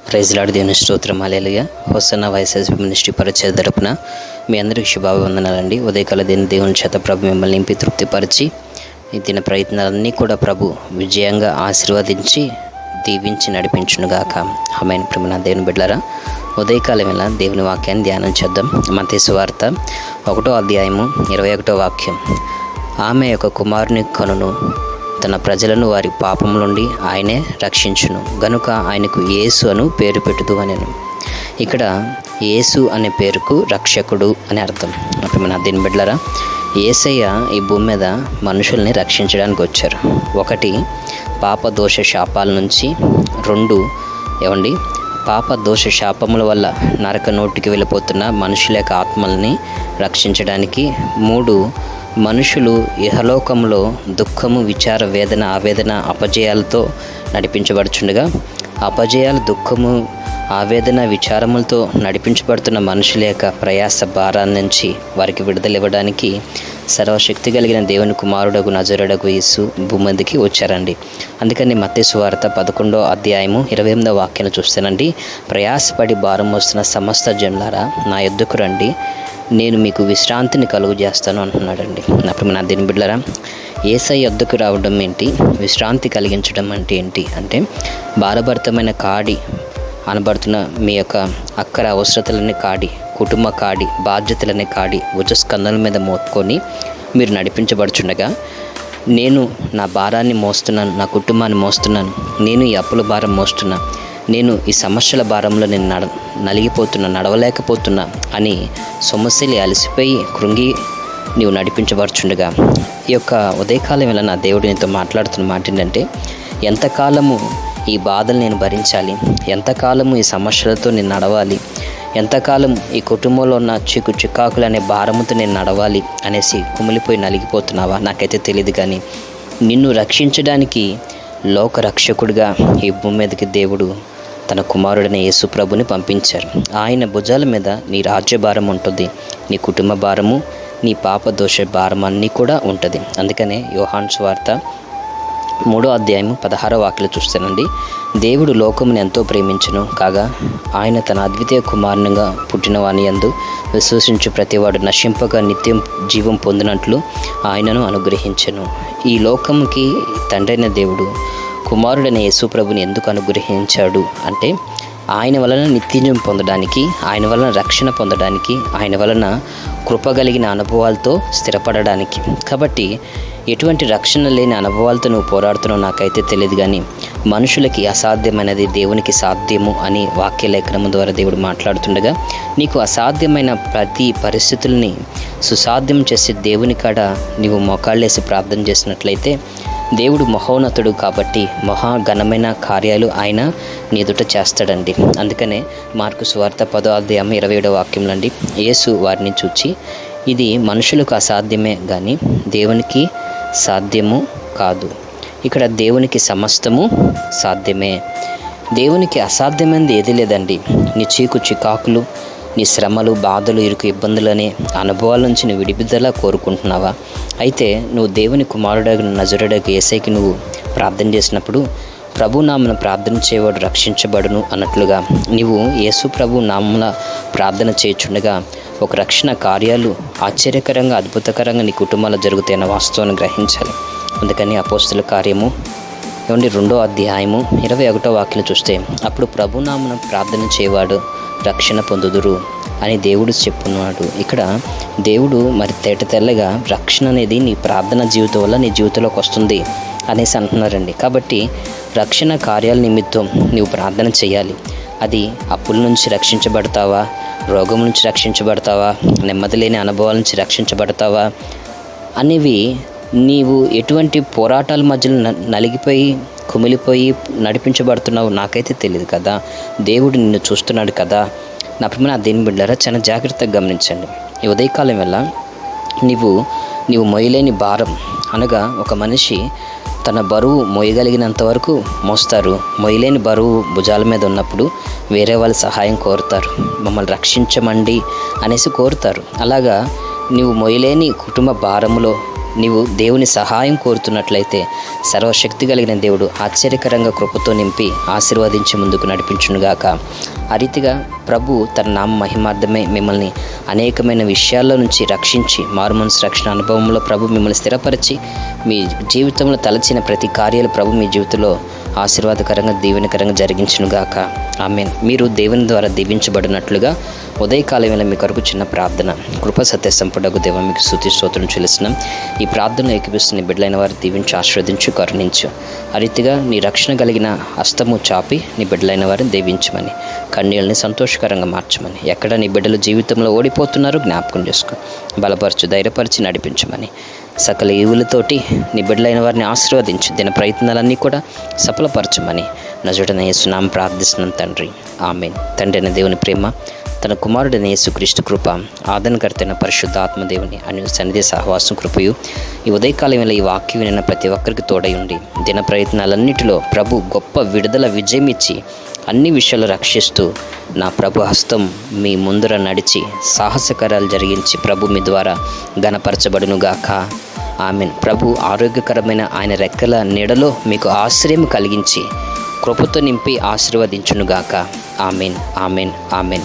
Praise lord, దేవుని స్తోత్రం. హల్లెలూయా. Hosanna YSS ministry పరిచయ తరపున మీ అందరికీ శుభాభివందనాలండి. ఉదయకాల దేవుని చేత ప్రభు మిమ్మల్ని నింపి తృప్తిపరిచి ఈ దిన ప్రయత్నాలన్నీ కూడా ప్రభు విజయంగా ఆశీర్వదించి దీవించి నడిపించునుగాక. ఆమేన్. ప్రియమైన దేవుని బిడ్డలారా, ఉదయకాలం వేళ దేవుని వాక్యాన్ని ధ్యానం చేద్దాం. మత్తయి సువార్త 1వ అధ్యాయము 21వ వాక్యం. ఆమె యొక్క కుమారుని కనును, తన ప్రజలను వారి పాపం నుండి ఆయనే రక్షించును, గనుక ఆయనకు యేసు అను పేరు పెట్టుదు అనెను. ఇక్కడ యేసు అనే పేరుకు రక్షకుడు అని అర్థం. మన దీని బిడ్డలారా, యేసయ్య ఈ భూమి మీద మనుషుల్ని రక్షించడానికి వచ్చారు. 1, పాప దోష శాపాల నుంచి. 2, పాప దోష శాపముల వల్ల నరక నోటికి వెళ్ళిపోతున్న మనుషుల యొక్క ఆత్మల్ని రక్షించడానికి. 3, మనుషులు ఇహలోకంలో దుఃఖము, విచార, వేదన, ఆవేదన, అపజయాలతో నడిపించబడుచుండగా అపజయాలు, దుఃఖము, ఆవేదన, విచారములతో నడిపించబడుతున్న మనుషుల యొక్క ప్రయాస భారాల నుంచి వారికి విడుదల ఇవ్వడానికి సర్వశక్తి కలిగిన దేవుని కుమారుడగు నజరుడగు యేసు భూమికి వచ్చారండి. అందుకని మత్తయి సువార్త 11వ అధ్యాయము 28వ వాక్యాన్ని చూస్తానండి. ప్రయాసపడి భారం వస్తున్న సమస్త జనులారా నా యొద్దకు రండి, నేను మీకు విశ్రాంతిని కలుగు చేస్తాను అంటున్నాడండి. అప్పుడు నా దీని బిడ్డలారా, యేసయ్య యొద్దకు రావడం ఏంటి, విశ్రాంతి కలిగించడం అంటే ఏంటి అంటే, భారభరితమైన కాడి అనబడుతున్న మీ యొక్క అక్కర అవసరతలనే కాడి, కుటుంబ కాడి, బాధ్యతలనే కాడి భుజస్కంధాల మీద మోసుకొని మీరు నడిపించబడుచుండగా, నేను నా భారాన్ని మోస్తున్నాను, నా కుటుంబాన్ని మోస్తున్నాను, నేను ఈ అప్పుల భారం మోస్తున్నా, నేను ఈ సమస్యల భారంలో నేను నలిగిపోతున్నా, నడవలేకపోతున్నా అని సమస్యలు అలసిపోయి కృంగి నీవు నడిపించబడుచుండగా, ఈ యొక్క ఉదయకాలం వేళ నా దేవుడు నీతో మాట్లాడుతున్న మాట ఏంటంటే, ఎంతకాలము ఈ బాధలు నేను భరించాలి, ఎంతకాలము ఈ సమస్యలతో నేను నడవాలి, ఎంతకాలం ఈ కుటుంబంలో ఉన్న చికాకులు అనే భారముతో నేను నడవాలి అనేసి కుమిలిపోయి నలిగిపోతున్నావా? నాకైతే తెలియదు, కానీ నిన్ను రక్షించడానికి లోక రక్షకుడిగా ఈ భూమి మీదకి దేవుడు తన కుమారుడైన యేసు ప్రభుని పంపించారు. ఆయన భుజాల మీద నీ రాజ్య భారం ఉంటుంది, నీ కుటుంబ భారము, నీ పాప దోష భారం అన్నీ కూడా ఉంటుంది. అందుకనే యోహాను సువార్త 3వ అధ్యాయము 16వ వాక్యాలు చూస్తానండి. దేవుడు లోకమును ఎంతో ప్రేమించును కాగా ఆయన తన అద్వితీయ కుమారునిగా పుట్టిన వాని యందు విశ్వసించు ప్రతివాడు నశింపగా నిత్యం జీవం పొందినట్లు ఆయనను అనుగ్రహించెను. ఈ లోకముకి తండ్రైన దేవుడు కుమారుడైన యేసు ప్రభుని ఎందుకు అనుగ్రహించాడు అంటే, ఆయన వలన నిత్యజీవం పొందడానికి, ఆయన వలన రక్షణ పొందడానికి, ఆయన వలన కృప కలిగిన అనుభవాలతో స్థిరపడడానికి. కాబట్టి ఎటువంటి రక్షణ లేని అనుభవాలతో నువ్వు పోరాడుతున్నావు నాకైతే తెలియదు, కానీ మనుషులకి అసాధ్యమైనది దేవునికి సాధ్యము అని వాక్యలేఖనము ద్వారా దేవుడు మాట్లాడుతుండగా, నీకు అసాధ్యమైన ప్రతి పరిస్థితుల్ని సుసాధ్యం చేసే దేవుని కాడ నీవు మోకాళ్ళేసి ప్రార్థన చేసినట్లయితే, దేవుడు మహోన్నతుడు కాబట్టి మహాఘనమైన కార్యాలు ఆయన నీ ఎదుట చేస్తాడండి. అందుకనే మార్కు సువార్త 10వ అధ్యాయం 27వ వాక్యంలో అండి, యేసు వారిని చూచి, ఇది మనుషులకు అసాధ్యమే కానీ దేవునికి సాధ్యము కాదు. ఇక్కడ దేవునికి సమస్తము సాధ్యమే. దేవునికి అసాధ్యమైనది ఏది లేదండి. నీ చికాకులు, నీ శ్రమలు, బాధలు, ఇరుకు ఇబ్బందులు అనే అనుభవాల నుంచి నువ్వు విడిపిదల కోరుకుంటున్నావా? అయితే నువ్వు దేవుని కుమారుడగు నజరుడగు యేసయ్యకి నువ్వు ప్రార్థన చేసినప్పుడు, ప్రభు నామమున ప్రార్థన చేయవాడు రక్షించబడును అన్నట్లుగా నీవు యేసు ప్రభు నామమున ప్రార్థన చేయుచుండగా ఒక రక్షణ కార్యాలు ఆశ్చర్యకరంగా, అద్భుతకరంగా నీ కుటుంబాల్లో జరుగుతాయన్న వాస్తవాన్ని గ్రహించాలి. అందుకని అపోస్తుల కార్యము 2వ అధ్యాయము 21వ వాక్యం చూస్తే, అప్పుడు ప్రభునామమున ప్రార్థన చేయవాడు రక్షణ పొందుదురు అని దేవుడు చెప్పున్నాడు. ఇక్కడ దేవుడు మరి తెల్లగా రక్షణ అనేది నీ ప్రార్థన జీవితం వల్ల నీ జీవితంలోకి వస్తుంది అనేసి అంటున్నారండి. కాబట్టి రక్షణ కార్యాల నిమిత్తం నీవు ప్రార్థన చేయాలి. అది అప్పుల నుంచి రక్షించబడతావా, రోగం నుంచి రక్షించబడతావా, నెమ్మది లేని అనుభవాల నుంచి రక్షించబడతావా అనేవి నీవు ఎటువంటి పోరాటాల మధ్యలో నలిగిపోయి కుమిలిపోయి నడిపించబడుతున్నావు నాకైతే తెలియదు కదా. దేవుడు నిన్ను చూస్తున్నాడు కదా. నా ప్రియమైన దేవుని బిడ్డలారా, చాలా జాగ్రత్తగా గమనించండి. ఈ ఉదయకాలం వల్ల నీవు మోయలేని భారం అనగా, ఒక మనిషి తన బరువు మోయగలిగినంత వరకు మోస్తారు. మోయలేని బరువు భుజాల మీద ఉన్నప్పుడు వేరే వాళ్ళ సహాయం కోరుతారు, మమ్మల్ని రక్షించమండి అనేసి కోరుతారు. అలాగా నీవు మోయలేని కుటుంబ భారములో నీవు దేవుని సహాయం కోరుతున్నట్లయితే సర్వశక్తి కలిగిన దేవుడు ఆశ్చర్యకరంగా కృపతో నింపి ఆశీర్వదించి ముందుకు నడిపించునుగాక. ఆ రీతిగా ప్రభు తన నామ మహిమార్థమే మిమ్మల్ని అనేకమైన విషయాల్లో నుంచి రక్షించి మారుమనసు రక్షణ అనుభవంలో ప్రభు మిమ్మల్ని స్థిరపరిచి మీ జీవితంలో తలచిన ప్రతి కార్యాలు ప్రభు మీ జీవితంలో ఆశీర్వాదకరంగా దీవెనకరంగా జరిగించునుగాక. ఆమేన్. మీరు దేవుని ద్వారా దీవించబడినట్లుగా ఉదయకాలం వేళ మీ కొరకు చిన్న ప్రార్థన. కృప సత్య సంపూర్ణకు దేవ మీకు స్తుతి స్తోత్రం చెల్లిస్తున్నాం. ఈ ప్రార్థనలో ఏకీపిస్తున్న బిడ్డలైన వారు దీవించి ఆశీర్వదించు కరుణించు. ఆ రీతిగా నీ రక్షణ కలిగిన హస్తము చాపి నీ బిడ్డలైన వారిని దీవించమని, కన్నీళ్ళని సంతోషకరంగా మార్చమని, ఎక్కడ నీ బిడ్డలు జీవితంలో ఓడిపోతున్నారో జ్ఞాపకం చేసుకో, బలపరచు, ధైర్యపరిచి నడిపించమని, సకల ఈవులతోటి నీ బిడ్డలైన వారిని ఆశీర్వదించు, దిన ప్రయత్నాలన్నీ కూడా సఫలపరచమని నజరుడైన యేసునామం ప్రార్థిస్తున్నాం తండ్రి. ఆమేన్. తండ్రి అయిన దేవుని ప్రేమ, తన కుమారుడైన యేసుక్రీస్తు కృప, ఆదరణకర్తైన పరిశుద్ధ ఆత్మదేవుని అను సన్నిధి సహవాసం కృపయు ఈ ఉదయకాలం వేళ ఈ వాక్యం విన్న ప్రతి ఒక్కరికి తోడై ఉండి దిన ప్రయత్నాలన్నిటిలో ప్రభు గొప్ప విడుదల విజయం ఇచ్చి అన్ని విషయాలు రక్షిస్తూ నా ప్రభు హస్తం మీ ముందర నడిచి సాహసకరాలు జరిగించి ప్రభు మీ ద్వారా ఘనపరచబడునుగాక. ఆమెన్. ప్రభు ఆరోగ్యకరమైన ఆయన రెక్కల నీడలో మీకు ఆశ్రయం కలిగించి కృపతో నింపి ఆశీర్వదించునుగాక. ఆమెన్. ఆమెన్. ఆమెన్.